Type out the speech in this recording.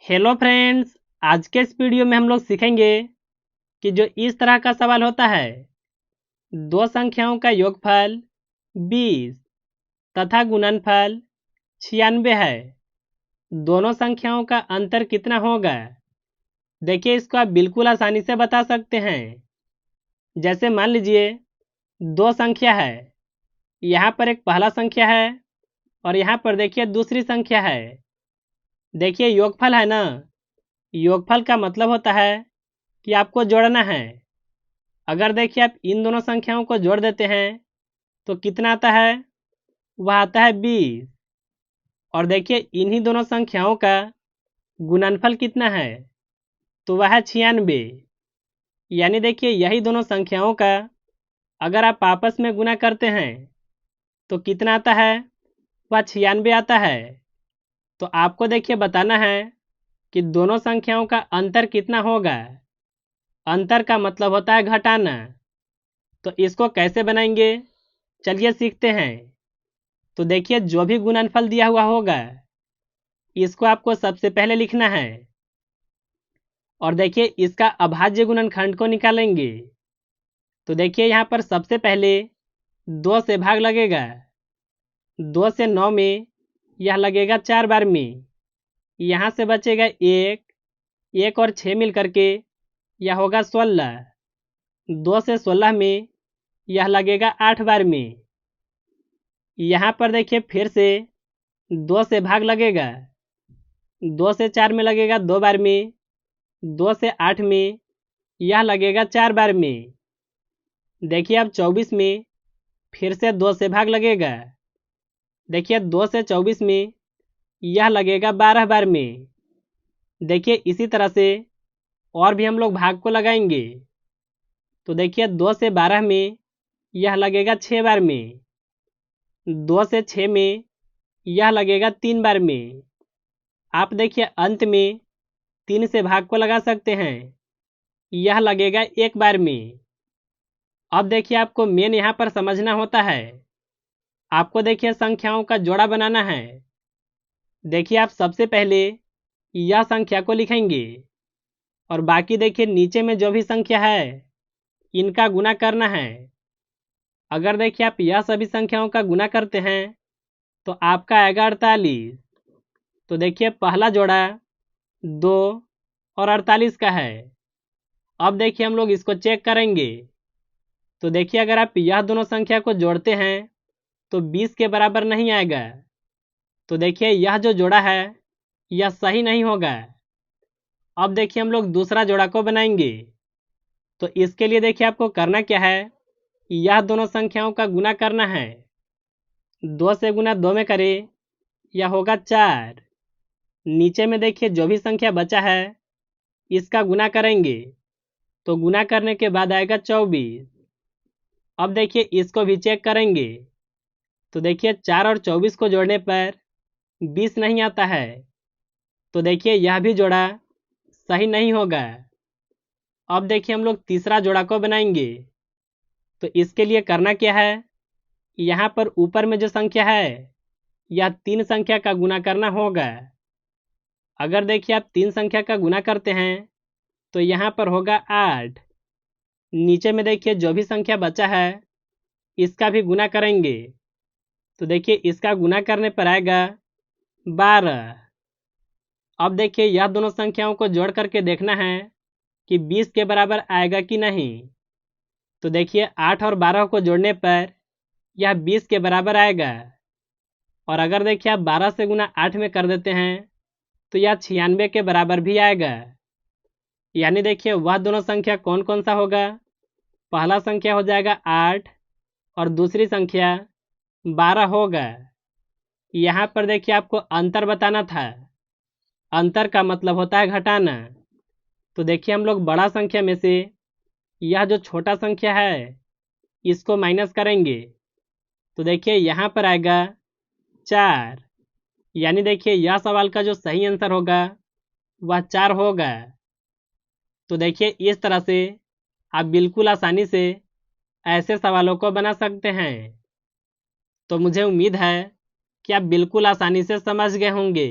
Hello friends, आज के इस वीडियो में हम लोग सीखेंगे कि जो इस तरह का सवाल होता है, दो संख्याओं का योगफल 20 तथा गुणनफल 96 है, दोनों संख्याओं का अंतर कितना होगा। देखिए, इसको आप बिल्कुल आसानी से बता सकते हैं। जैसे मान लीजिए दो संख्या है, यहाँ पर एक पहला संख्या है और यहाँ पर देखिए दूसरी संख्या है। देखिए योगफल है ना, योगफल का मतलब होता है कि आपको जोड़ना है। अगर देखिए आप इन दोनों संख्याओं को जोड़ देते हैं तो कितना आता है, वह आता है 20। और देखिए इन्हीं दोनों संख्याओं का गुणनफल कितना है, तो वह है 96। यानी देखिए यही दोनों संख्याओं का अगर आप आपस में गुना करते हैं तो कितना आता है, वह 96 आता है। तो आपको देखिए बताना है कि दोनों संख्याओं का अंतर कितना होगा। अंतर का मतलब होता है घटाना। तो इसको कैसे बनाएंगे, चलिए सीखते हैं। तो देखिए जो भी गुणनफल दिया हुआ होगा इसको आपको सबसे पहले लिखना है और देखिए इसका अभाज्य गुणनखंड को निकालेंगे। तो देखिए यहाँ पर सबसे पहले 2 से भाग लगेगा, 2 से 9 में यह लगेगा 4 बार में, यहाँ से बचेगा 1 और 6 मिल करके यह होगा 16। 2 से 16 में यह लगेगा 8 बार में, यहाँ पर देखिए फिर से 2 से भाग लगेगा, 2 से 4 में लगेगा 2 बार में, 2 से 8 में यह लगेगा 4 बार में। देखिए अब 24 में फिर से 2 से भाग लगेगा, देखिए 2 से 24 में यह लगेगा 12 बार में। देखिए इसी तरह से और भी हम लोग भाग को लगाएंगे। तो देखिए 2 से 12 में यह लगेगा 6 बार में, 2 से 6 में यह लगेगा 3 बार में। आप देखिए अंत में 3 से भाग को लगा सकते हैं, यह लगेगा 1 बार में। अब देखिए आपको मेन यहाँ पर समझना होता है, आपको देखिए संख्याओं का जोड़ा बनाना है। देखिए आप सबसे पहले यह संख्या को लिखेंगे और बाकी देखिए नीचे में जो भी संख्या है इनका गुना करना है। अगर देखिए आप यह सभी संख्याओं का गुना करते हैं तो आपका आएगा 48। तो देखिए पहला जोड़ा 2 और 48 का है। अब देखिए हम लोग इसको चेक करेंगे। तो देखिए अगर आप यह दोनों संख्या को जोड़ते हैं तो 20 के बराबर नहीं आएगा। तो देखिए यह जो जोड़ा है यह सही नहीं होगा। अब देखिए हम लोग दूसरा जोड़ा को बनाएंगे। तो इसके लिए देखिए आपको करना क्या है, यह दोनों संख्याओं का गुना करना है। 2 से गुना 2 में करें, यह होगा 4। नीचे में देखिए जो भी संख्या बचा है इसका गुना करेंगे, तो गुना करने के बाद आएगा 24। अब देखिए इसको भी चेक करेंगे। तो देखिए 4 और 24 को जोड़ने पर 20 नहीं आता है। तो देखिए यह भी जोड़ा सही नहीं होगा। अब देखिए हम लोग तीसरा जोड़ा को बनाएंगे। तो इसके लिए करना क्या है, यहाँ पर ऊपर में जो संख्या है यह 3 संख्या का गुना करना होगा। अगर देखिए आप 3 संख्या का गुना करते हैं तो यहाँ पर होगा 8। नीचे में देखिए जो भी संख्या बचा है इसका भी गुना करेंगे। तो देखिए इसका गुना करने पर आएगा 12। अब देखिए यह दोनों संख्याओं को जोड़ करके देखना है कि 20 के बराबर आएगा कि नहीं। तो देखिए 8 और 12 को जोड़ने पर यह 20 के बराबर आएगा। और अगर देखिए आप 12 से गुना 8 में कर देते हैं तो यह 96 के बराबर भी आएगा। यानी देखिए वह दोनों संख्या कौन कौन सा होगा, पहला संख्या हो जाएगा 8 और दूसरी संख्या 12 होगा। यहाँ पर देखिए आपको अंतर बताना था। अंतर का मतलब होता है घटाना। तो देखिए हम लोग बड़ा संख्या में से यह जो छोटा संख्या है इसको माइनस करेंगे। तो देखिए यहाँ पर आएगा 4। यानी देखिए यह सवाल का जो सही आंसर होगा वह 4 होगा। तो देखिए इस तरह से आप बिल्कुल आसानी से ऐसे सवालों को बना सकते हैं। तो मुझे उम्मीद है कि आप बिल्कुल आसानी से समझ गए होंगे।